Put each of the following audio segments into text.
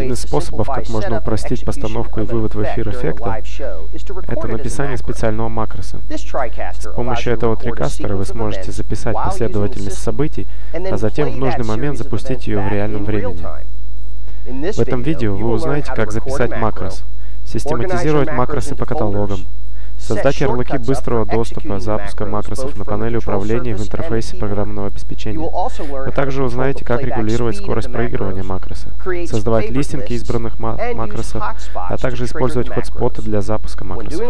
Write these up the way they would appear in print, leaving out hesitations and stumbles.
Один из способов, как можно упростить постановку и вывод в эфир эффекта, это написание специального макроса. С помощью этого TriCaster вы сможете записать последовательность событий, а затем в нужный момент запустить ее в реальном времени. В этом видео вы узнаете, как записать макрос, систематизировать макросы по каталогам, создать ярлыки быстрого доступа, запуска макросов на панели управления в интерфейсе программного обеспечения. Вы также узнаете, как регулировать скорость проигрывания макроса, создавать листинги избранных макросов, а также использовать хотспоты для запуска макросов.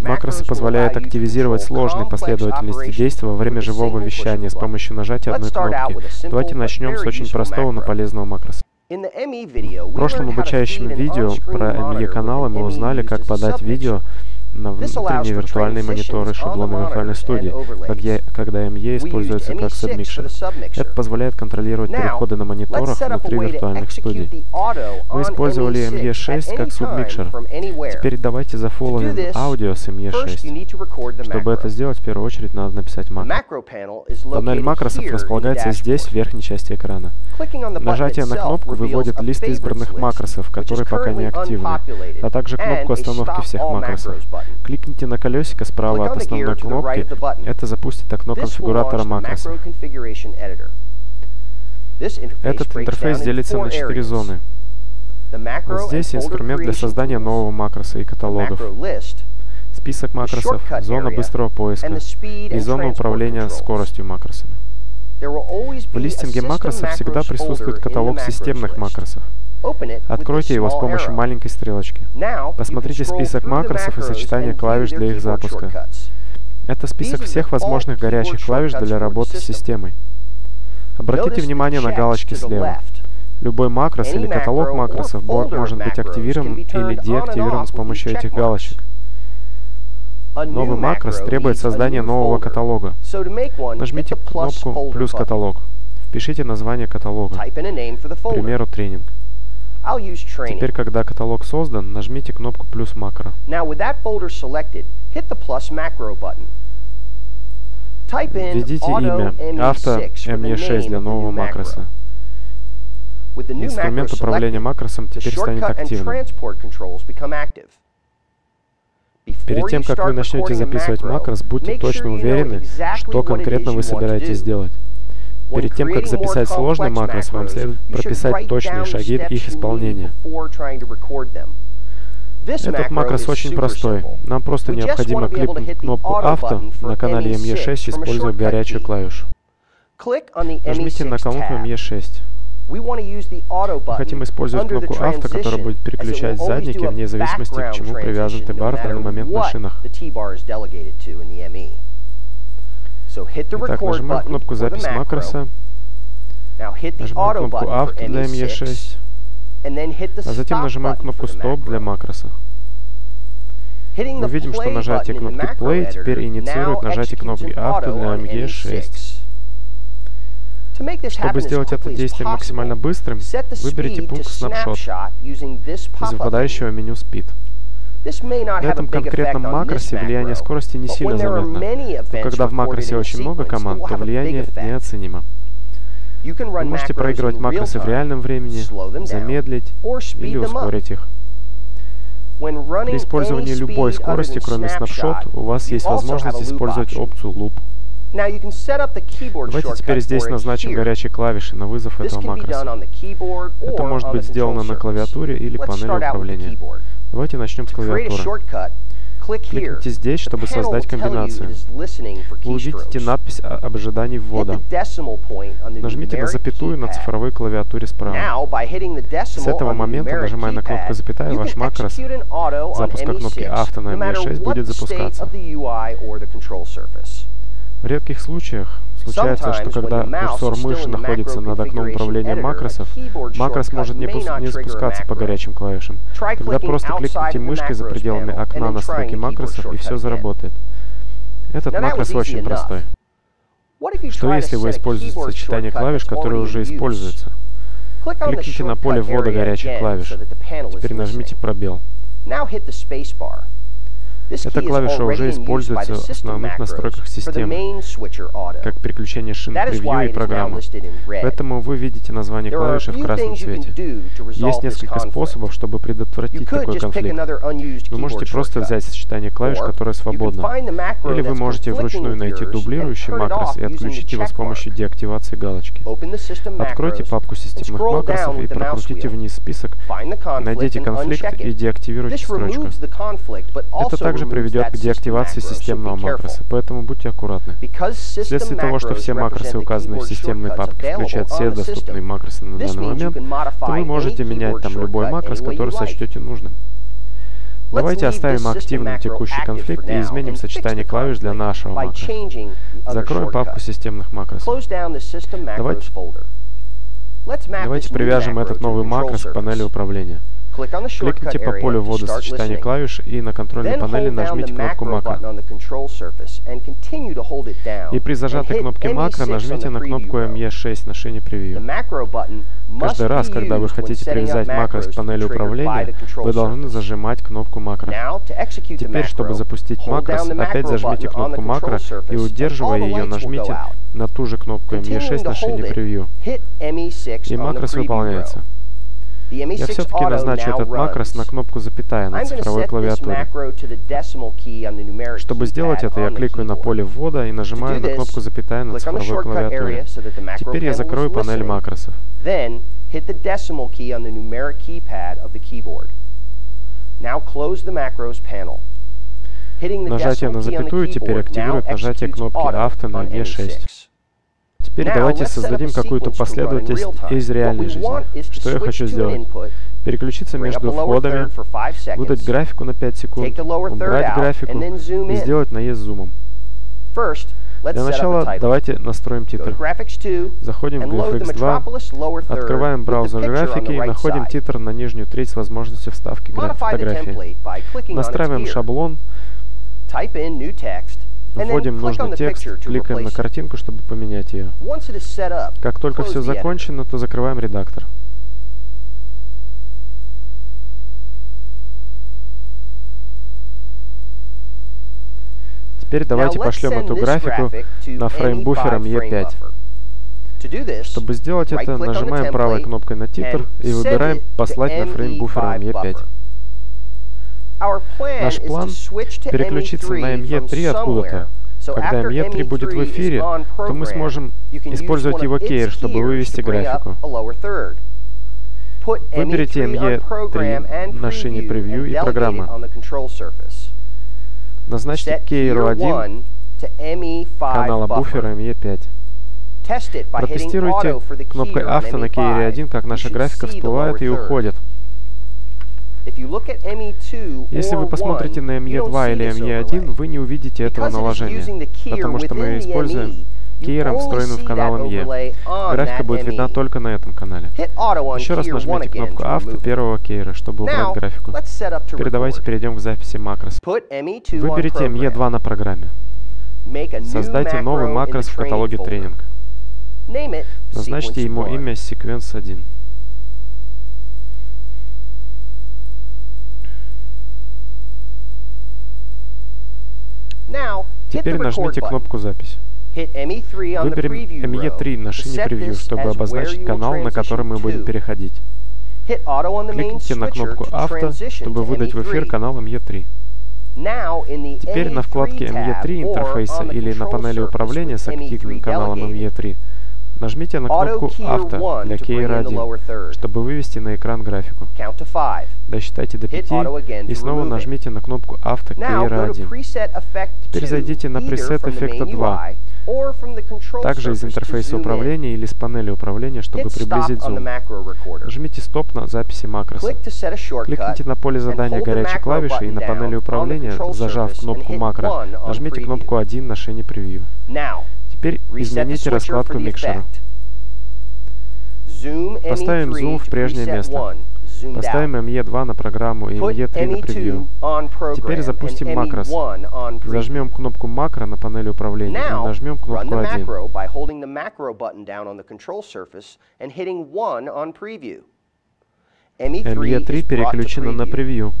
Макросы позволяют активизировать сложные последовательности действия во время живого вещания с помощью нажатия одной кнопки. Давайте начнем с очень простого, но полезного макроса. В прошлом обучающем видео про ME каналы мы узнали, как подать видео на внутренние виртуальные мониторы шаблона виртуальной студии, когда ME используется как сабмикшер. Это позволяет контролировать переходы на мониторах внутри виртуальных студий. Мы использовали ME6 как субмикшер. Теперь давайте зафолловим аудио с ME6. Чтобы это сделать, в первую очередь надо написать макро. Панель макросов располагается здесь, в верхней части экрана. Нажатие на кнопку выводит лист избранных макросов, которые пока не активны, а также кнопку остановки всех макросов. Кликните на колесико справа от основной кнопки, это запустит окно конфигуратора макросов. Этот интерфейс делится на 4 зоны. Здесь инструмент для создания нового макроса и каталогов, список макросов, зона быстрого поиска и зона управления скоростью макросами. В листинге макросов всегда присутствует каталог системных макросов. Откройте его с помощью маленькой стрелочки. Посмотрите список макросов и сочетание клавиш для их запуска. Это список всех возможных горячих клавиш для работы с системой. Обратите внимание на галочки слева. Любой макрос или каталог макросов может быть активирован или деактивирован с помощью этих галочек. Новый макрос требует создания нового каталога. Нажмите кнопку «Плюс каталог». Впишите название каталога, к примеру, «Тренинг». Теперь, когда каталог создан, нажмите кнопку «Плюс макро». Введите имя авто ME6 для нового макроса. Инструмент управления макросом теперь станет активным. Перед тем, как вы начнете записывать макрос, будьте точно уверены, что конкретно вы собираетесь сделать. Перед тем, как записать сложный макрос, вам следует прописать точные шаги их исполнения. Этот макрос очень простой. Нам просто необходимо кликнуть кнопку «Авто» на канале ME6, используя горячую клавишу. Нажмите на кнопку ME6. Мы хотим использовать кнопку «Авто», которая будет переключать задники вне зависимости, к чему привязан T-бар в данный момент на шинах. Итак, нажимаем кнопку «Запись макроса», нажимаем кнопку «Авто» для ME6, а затем нажимаем кнопку «Стоп» для макроса. Мы видим, что нажатие кнопки «Play» теперь инициирует нажатие кнопки «Авто» для ME6. Чтобы сделать это действие максимально быстрым, выберите пункт «Snapshot» из выпадающего меню «Speed». На этом конкретном макросе влияние скорости не сильно заметно, но когда в макросе очень много команд, то влияние неоценимо. Вы можете проигрывать макросы в реальном времени, замедлить или ускорить их. При использовании любой скорости, кроме Snapshot, у вас есть возможность использовать опцию Loop. Давайте теперь здесь назначим горячие клавиши на вызов этого макроса. Это может быть сделано на клавиатуре или панели управления. Давайте начнем с клавиатуры. Кликните здесь, чтобы создать комбинацию. Вы увидите надпись об ожидании ввода. Нажмите на запятую на цифровой клавиатуре справа. С этого момента, нажимая на кнопку «Запятая», ваш макрос запуска кнопки «Авто» на ME6 будет запускаться. В редких случаях случается, что когда курсор мыши находится над окном управления макросов, макрос может не запускаться по горячим клавишам. Тогда просто кликните мышкой за пределами окна настройки макросов, и все заработает. Этот макрос очень простой. Что если вы используете сочетание клавиш, которые уже используются? Кликните на поле ввода горячих клавиш. Теперь нажмите пробел. Эта клавиша уже используется в основных настройках системы, как переключение шин превью и программы. Поэтому вы видите название клавиши в красном цвете. Есть несколько способов, чтобы предотвратить такой конфликт. Вы можете просто взять сочетание клавиш, которое свободно. Или вы можете вручную найти дублирующий макрос и отключить его с помощью деактивации галочки. Откройте папку системных макросов и прокрутите вниз список, найдите конфликт и деактивируйте строчку. Это также приведет к деактивации системного макроса, поэтому будьте аккуратны. Вследствие того, что все макросы, указанные в системной папке, включают все доступные макросы на данный момент, то вы можете менять там любой макрос, который сочтете нужным. Давайте оставим активным текущий конфликт и изменим сочетание клавиш для нашего макроса. Закроем папку системных макросов. Давайте привяжем этот новый макрос к панели управления. Кликните по полю ввода сочетания клавиш и на контрольной панели нажмите кнопку макро. И при зажатой кнопке макро нажмите на кнопку ME6 на шине превью. Каждый раз, когда вы хотите привязать макрос к панели управления, вы должны зажимать кнопку макро. Теперь, чтобы запустить макрос, опять зажмите кнопку макро и, удерживая ее, нажмите на ту же кнопку ME6 на шине превью. И макрос выполняется. Я все-таки назначу этот макрос на кнопку запятая на цифровой клавиатуре. Чтобы сделать это, я кликаю на поле ввода и нажимаю на кнопку запятая на цифровой клавиатуре. Теперь я закрою панель макросов. Нажатие на запятую теперь активирует нажатие кнопки Авто на ME6. Теперь давайте создадим какую-то последовательность из реальной жизни. Что я хочу сделать? Переключиться между входами, выдать графику на 5 секунд, убрать графику и сделать наезд зумом. Для начала давайте настроим титр. Заходим в GFX2, открываем браузер графики и находим титр на нижнюю треть с возможностью вставки фотографии. Настраиваем шаблон. Вводим нужный текст, кликаем на картинку, чтобы поменять ее. Как только все закончено, то закрываем редактор. Теперь давайте пошлем эту графику на фреймбуфером E5. Чтобы сделать это, нажимаем правой кнопкой на титр и выбираем «Послать на фреймбуфером E5». Наш план — переключиться на ME3 откуда-то. Когда ME3 будет в эфире, то мы сможем использовать его кейр, чтобы вывести графику. Выберите ME3 на шине превью и программа. Назначьте кейру 1 канала буфера ME5. Протестируйте кнопкой Авто на кейре 1, как наша графика всплывает и уходит. Если вы посмотрите на ME2 или ME1, вы не увидите этого наложения, потому что мы используем кейром, встроенным в канал ME. Графика будет видна только на этом канале. Еще раз нажмите кнопку Авто первого кейра, чтобы убрать графику. Теперь давайте перейдем к записи макроса. Выберите ME2 на программе. Создайте новый макрос в каталоге тренинг. Назначьте ему имя Sequence 1. Теперь нажмите кнопку «Запись». Выберем ME3 на шине превью, чтобы обозначить канал, на который мы будем переходить. Кликните на кнопку «Авто», чтобы выдать в эфир канал ME3. Теперь на вкладке ME3 интерфейса или на панели управления с активным каналом ME3 нажмите на кнопку «Авто» для кейра 1, чтобы вывести на экран графику. Досчитайте до 5 и снова нажмите на кнопку «Авто» кейра 1. Теперь зайдите на пресет эффекта 2, также из интерфейса управления или с панели управления, чтобы приблизить зум. Нажмите «Стоп» на записи макроса. Кликните на поле задания горячей клавиши и на панели управления, зажав кнопку «Макро», нажмите кнопку 1 на шине превью. Теперь измените раскладку микшера. Поставим зум в прежнее место. Поставим ME2 на программу и ME3 на превью. Теперь запустим макрос. Зажмем кнопку макро на панели управления и нажмем кнопку 1. ME3 переключена на превью.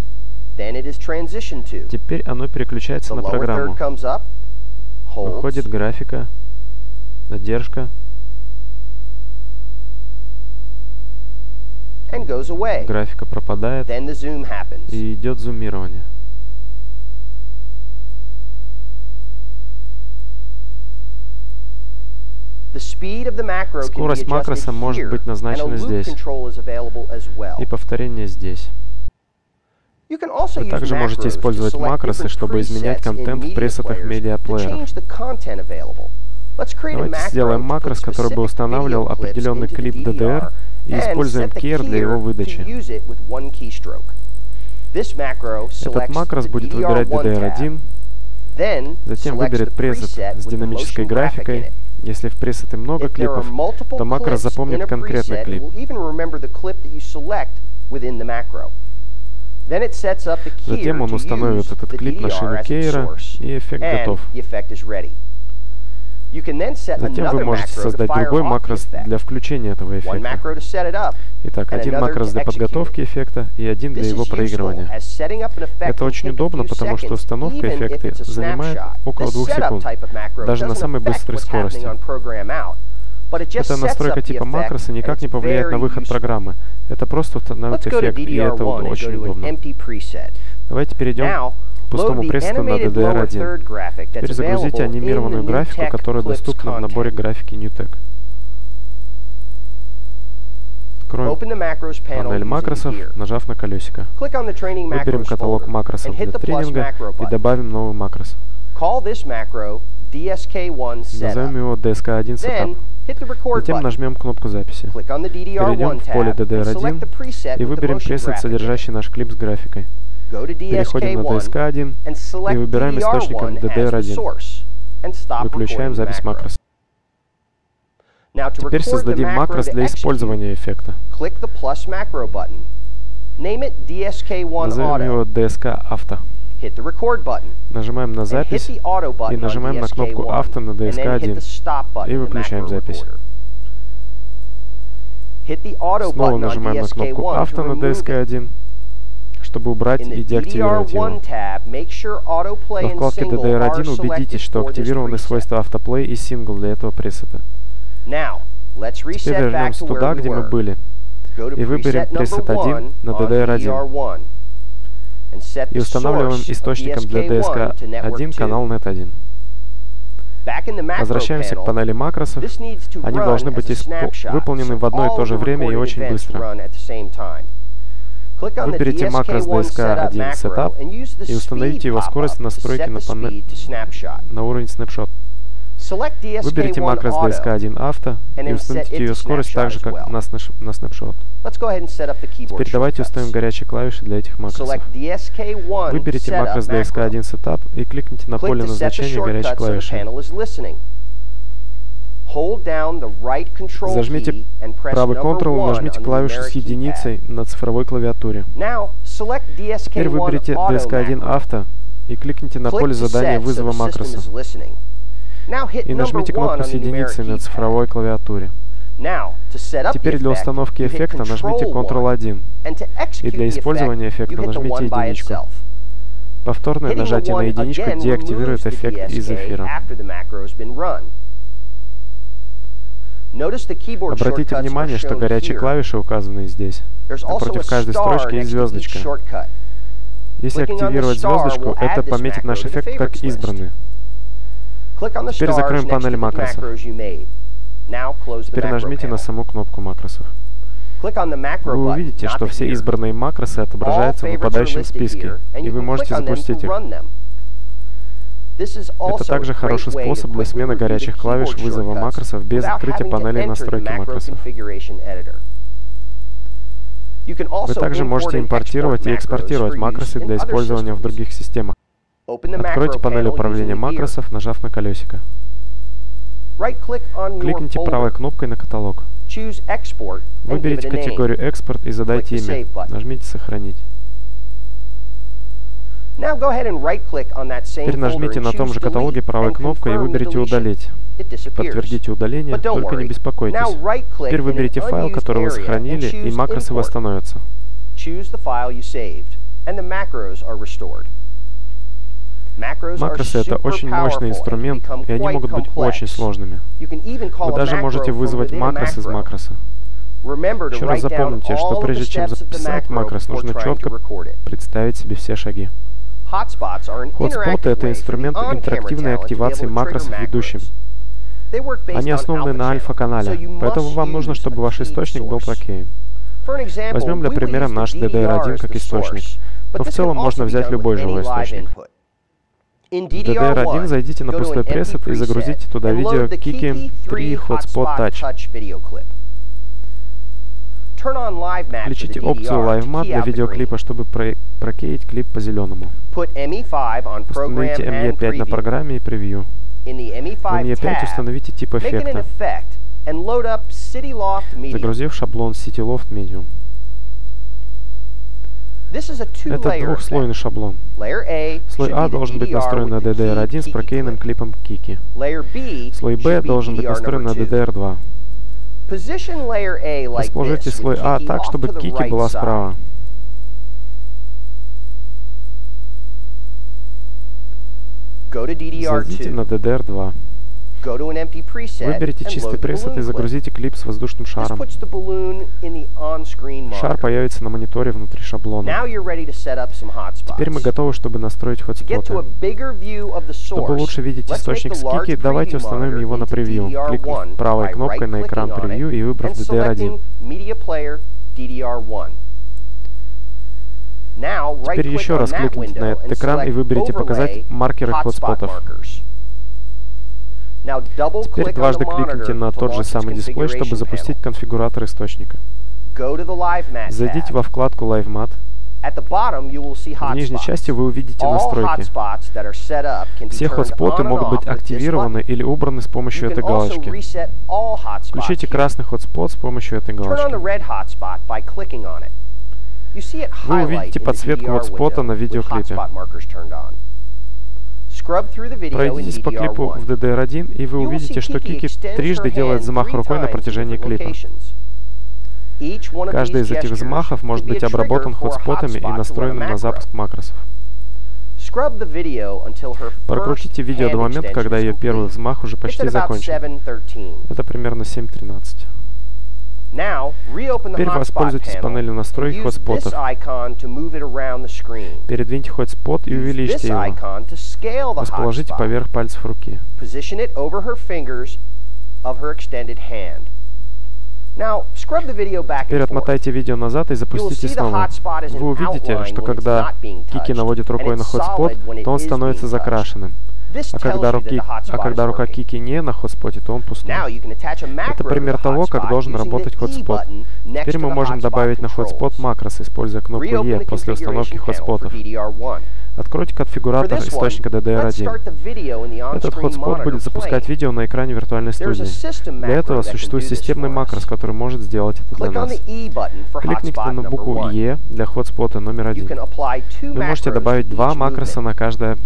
Теперь оно переключается на программу. Выходит графика, задержка, графика пропадает, и идет зумирование. Скорость макроса может быть назначена здесь, и повторение здесь. Вы также можете использовать макросы, чтобы изменять контент в пресетах медиаплееров. Давайте сделаем макрос, который бы устанавливал определенный клип DDR, и используем keyer для его выдачи. Этот макрос будет выбирать DDR1, затем выберет пресет с динамической графикой. Если в пресете много клипов, то макрос запомнит конкретный клип. Затем он установит этот клип на шину кейера, и эффект готов. Затем вы можете создать другой макрос для включения этого эффекта. Итак, один макрос для подготовки эффекта и один для его проигрывания. Это очень удобно, потому что установка эффекта занимает около 2 секунд, даже на самой быстрой скорости. Эта настройка типа макроса никак не повлияет на выход программы. Это просто установит эффект, и это очень удобно. Давайте перейдем к пустому пресету на DDR1. Теперь загрузите анимированную графику, которая доступна в наборе графики Newtek. Откроем панель макросов, нажав на колесико. Выберем каталог макросов для тренинга и добавим новый макрос. Назовем его DSK1 Setup. Затем нажмем кнопку записи. Перейдем в поле DDR1 и выберем пресет, содержащий наш клип с графикой. Переходим на DSK1 и выбираем источником DDR1. Выключаем запись макроса. Теперь создадим макрос для использования эффекта. Назовем его DSK Auto. Нажимаем на запись и нажимаем на кнопку Auto на DSK1 и выключаем запись. Снова нажимаем на кнопку Auto на DSK1, чтобы убрать и деактивировать его. Во вкладке DDR1 убедитесь, что активированы свойства автоплей и сингл для этого пресета. Теперь вернемся туда, где мы были, и выберем пресет 1 на DDR1. И устанавливаем источником для DSK1 канал NET1. Возвращаемся к панели макросов. Они должны быть выполнены в одно и то же время и очень быстро. Выберите макрос DSK1 Setup и установите его скорость настройки на уровень Snapshot. Выберите макрос DSK1 Auto и установите ее скорость так же, как на Snapshot. Теперь давайте установим горячие клавиши для этих макросов. Выберите макрос DSK1 Setup и кликните на поле назначения горячей клавиши. Зажмите правый Ctrl и нажмите клавишу с единицей на цифровой клавиатуре. Теперь выберите DSK1 Auto и кликните на поле задания вызова макроса. И нажмите кнопку с единицей на цифровой клавиатуре. Теперь для установки эффекта нажмите Ctrl-1, и для использования эффекта нажмите единичку. Повторное нажатие на единичку деактивирует эффект из эфира. Обратите внимание, что горячие клавиши указаны здесь. Напротив каждой строчки есть звездочка. Если активировать звездочку, это пометит наш эффект как избранный. Теперь закроем панель макросов. Теперь нажмите на саму кнопку макросов. Вы увидите, что все избранные макросы отображаются в выпадающем списке, и вы можете запустить их. Это также хороший способ для смены горячих клавиш вызова макросов без открытия панели настройки макросов. Вы также можете импортировать и экспортировать макросы для использования в других системах. Откройте панель управления макросов, нажав на колесико. Кликните правой кнопкой на каталог. Выберите категорию «Экспорт» и задайте имя. Нажмите «Сохранить». Теперь нажмите на том же каталоге правой кнопкой и выберите «Удалить». Подтвердите удаление, только не беспокойтесь. Теперь выберите файл, который вы сохранили, и макросы восстановятся. Макросы — это очень мощный инструмент, и они могут быть очень сложными. Вы даже можете вызвать макрос из макроса. Еще раз запомните, что прежде чем записать макрос, нужно четко представить себе все шаги. Хотспоты — это инструмент интерактивной активации макросов ведущим. Они основаны на альфа-канале, поэтому вам нужно, чтобы ваш источник был тракеем. Возьмем для примера наш DDR1 как источник, но в целом можно взять любой живой источник. В DDR1 зайдите на пустой пресет и загрузите туда видео Kiki 3 Hotspot Touch. Включите опцию LiveMat для видеоклипа, чтобы прокеять клип по зеленому. Установите ME5 на программе и превью. В ME5 установите тип эффекта, загрузив шаблон CityLoft Medium. Это двухслойный шаблон. Слой А должен быть настроен на DDR1 с прокеянным клипом Kiki. Слой Б должен быть настроен на DDR2. Расположите слой А так, чтобы Kiki была справа. Зайдите на DDR2. Выберите чистый пресет и загрузите клип с воздушным шаром. Шар появится на мониторе внутри шаблона. Теперь мы готовы, чтобы настроить хотспоты. Чтобы лучше видеть источник с Kiki, давайте установим его на превью, кликнув правой кнопкой на экран превью и выбрав DDR1. Теперь еще раз кликните на этот экран и выберите «Показать маркеры хотспотов». Теперь дважды кликните на тот же самый дисплей, чтобы запустить конфигуратор источника. Зайдите во вкладку LiveMat. В нижней части вы увидите настройки. Все хотспоты могут быть активированы или убраны с помощью этой галочки. Включите красный хотспот с помощью этой галочки. Вы увидите подсветку хотспота на видеоклипе. Пройдитесь по клипу в DDR1, и вы увидите, что Kiki трижды делает взмах рукой на протяжении клипа. Каждый из этих взмахов может быть обработан хотспотами и настроенным на запуск макросов. Прокрутите видео до момента, когда ее первый взмах уже почти закончен. Это примерно 7:13. Теперь воспользуйтесь панелью настроек хотспотов. Передвиньте хотспот и увеличьте его. Расположите поверх пальцев руки. Теперь отмотайте видео назад и запустите снова. Вы увидите, что когда Kiki наводит рукой на хотспот, то он становится закрашенным. А когда рука Kiki не на хотспоте, то он пустой. Это пример того, как должен работать хотспот. Теперь мы можем добавить на хотспот макрос, используя кнопку E после установки хотспотов. Откройте конфигуратор источника DDR1. Этот хотспот будет запускать видео на экране виртуальной студии. Для этого существует системный макрос, который может сделать это для нас. Кликните на букву E для хотспота номер 1. Вы можете добавить 2 макроса на каждое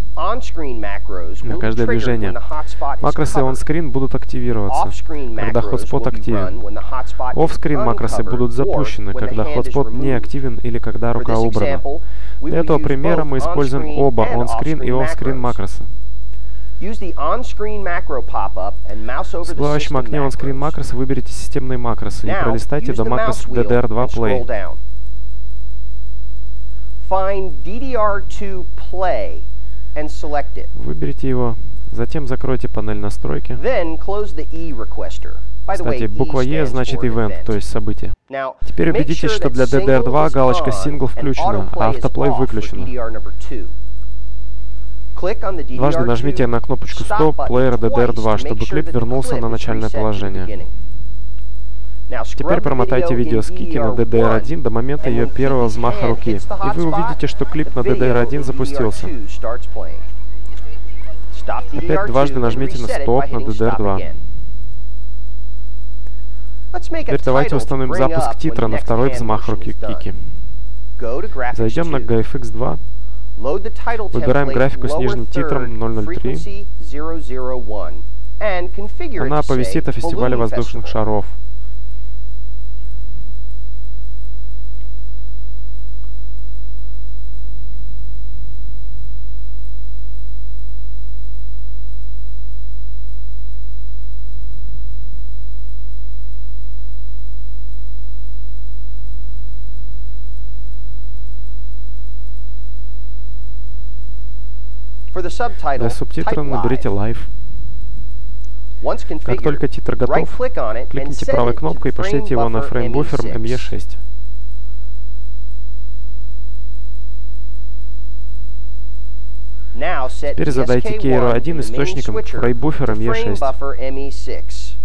движение. Макросы on-screen будут активироваться, когда хотспот активен. Off-screen макросы будут запущены, когда хотспот не активен или когда рука убрана. Для этого примера мы используем оба on-screen и off-screen макроса. В всплывающем окне on-screen макроса выберите системные макросы и пролистайте до макроса DDR2 Play. Выберите его, затем закройте панель настройки. Кстати, буква E значит Event, то есть событие. Теперь убедитесь, что для DDR2 галочка Single включена, а автоплей выключена. Дважды нажмите на кнопочку Stop Player DDR2, чтобы клип вернулся на начальное положение. Теперь промотайте видео с Kiki на DDR1 до момента ее первого взмаха руки, и вы увидите, что клип на DDR1 запустился. Опять дважды нажмите на Stop на DDR2. Теперь давайте установим запуск титра на второй взмах руки Kiki. Зайдем на GFX 2. Выбираем графику с нижним титром 003. Она оповестит о фестивале воздушных шаров. Для субтитров наберите Live. Как только титр готов, кликните правой кнопкой и пошлите его на фреймбуфер ME6. Теперь задайте KR1 источником фреймбуфера ME6.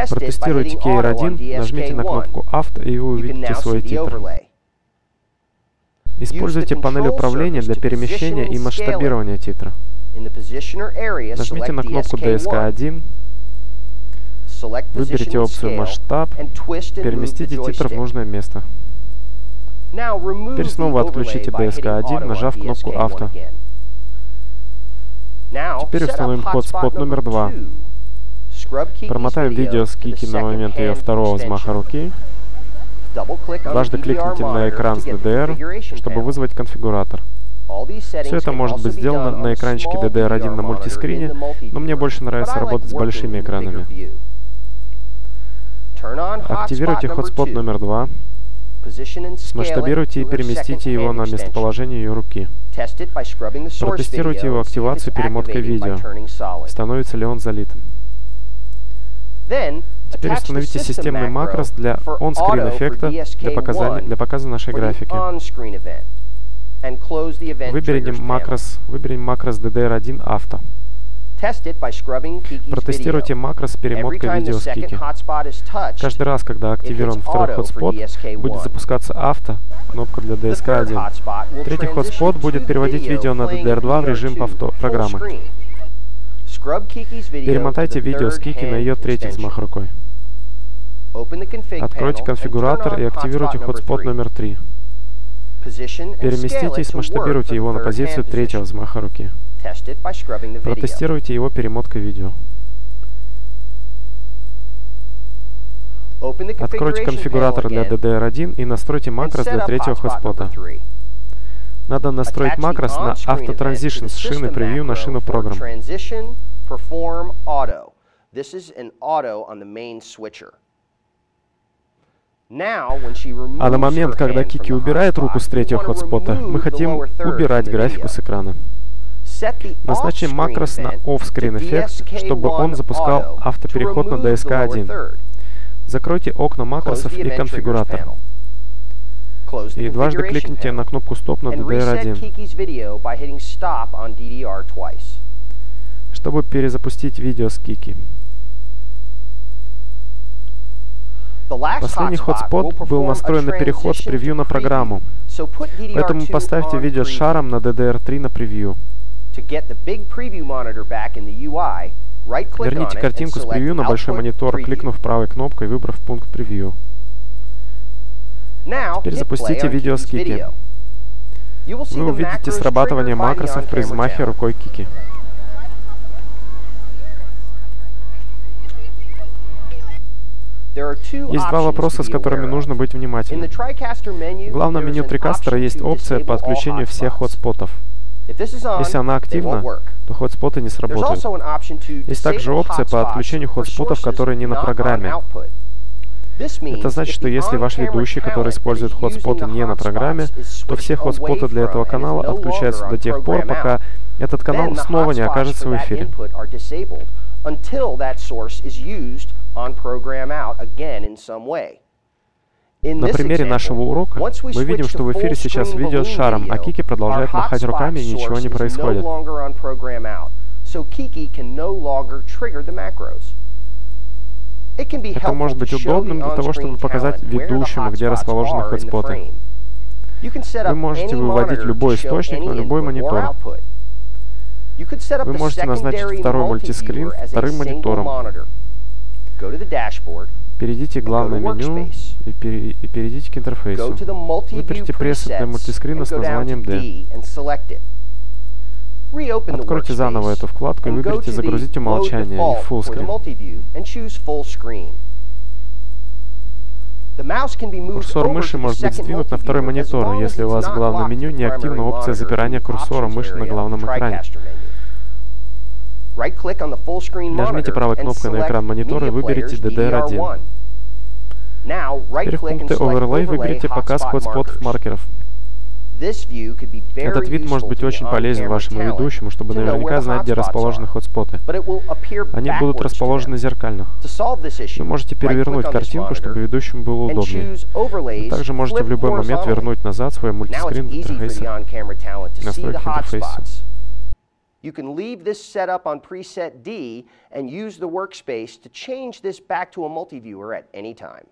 Протестируйте KR1, нажмите на кнопку Авто, и вы увидите свой титр. Используйте панель управления для перемещения и масштабирования титра. Нажмите на кнопку DSK1, выберите опцию «Масштаб», переместите титр в нужное место. Теперь снова отключите DSK1, нажав кнопку «Авто». Теперь установим хотспот номер 2. Промотаем видео с Кики на момент ее второго взмаха руки. Дважды кликните на экран с DDR, чтобы вызвать конфигуратор. Все это может быть сделано на экранчике DDR1 на мультискрине, но мне больше нравится работать с большими экранами. Активируйте хотспот номер 2. Смасштабируйте и переместите его на местоположение ее руки. Протестируйте его активацию перемоткой видео. Становится ли он залитым. Теперь установите системный макрос для on-screen эффекта для показа нашей графики. Выберем макрос DDR1 Авто. Протестируйте макрос с перемоткой видео с Кики. Каждый раз, когда активирован второй хотспот, будет запускаться авто, кнопка для DSK1. Третий хотспот будет переводить видео на DDR2 в режим программы. Перемотайте видео с Кики на ее третий взмах рукой. Откройте конфигуратор и активируйте хотспот номер 3. Переместите и смасштабируйте его на позицию третьего взмаха руки. Протестируйте его перемоткой видео. Откройте конфигуратор для DDR1 и настройте макрос для третьего хотспота. Надо настроить макрос на автотранзишн с шины превью на шину программ. А на момент, когда Кики убирает руку с третьего хотспота, мы хотим убирать графику с экрана. Назначим макрос на off-screen эффект, чтобы он запускал автопереход на DSK1. Закройте окна макросов и конфигуратор. И дважды кликните на кнопку «Стоп» на DDR1, чтобы перезапустить видео с Кики. Последний хотспот был настроен на переход с превью на программу, поэтому поставьте видео с шаром на DDR3 на превью. Верните картинку с превью на большой монитор, кликнув правой кнопкой и выбрав пункт превью. Теперь запустите видео с Кики. Вы увидите срабатывание макросов при взмахе рукой Кики. Есть два вопроса, с которыми нужно быть внимательным. В главном меню TriCaster есть опция по отключению всех хотспотов. Если она активна, то хотспоты не сработают. Есть также опция по отключению хотспотов, которые не на программе. Это значит, что если ваш ведущий, который использует хотспоты не на программе, то все хотспоты для этого канала отключаются до тех пор, пока этот канал снова не окажется в эфире. На примере нашего урока мы видим, что в эфире сейчас видео с шаром, а Кики продолжает махать руками и ничего не происходит. Это может быть удобным для того, чтобы показать ведущему, где расположены хотспоты. Вы можете выводить любой источник на любой монитор. Вы можете назначить второй мультискрин вторым монитором. Перейдите в главное меню и перейдите к интерфейсу. Выберите пресет для мультискрина с названием D. Откройте заново эту вкладку и выберите «Загрузить умолчание» и «Full Screen». Курсор мыши может быть сдвинут на второй монитор, если у вас в главном меню не активна опция забирания курсора мыши на главном экране. Нажмите правой кнопкой на экран монитора и выберите DDR1. Теперь в пункте Overlay выберите показ хотспотов маркеров. Этот вид может быть очень полезен вашему ведущему, чтобы наверняка знать, где расположены хотспоты. Они будут расположены зеркально. Вы можете перевернуть картинку, чтобы ведущему было удобнее. Вы также можете в любой момент вернуть назад свой мультискрин интерфейса. Настройки интерфейса. You can leave this setup on preset D and use the workspace to change this back to a multi-viewer at any time.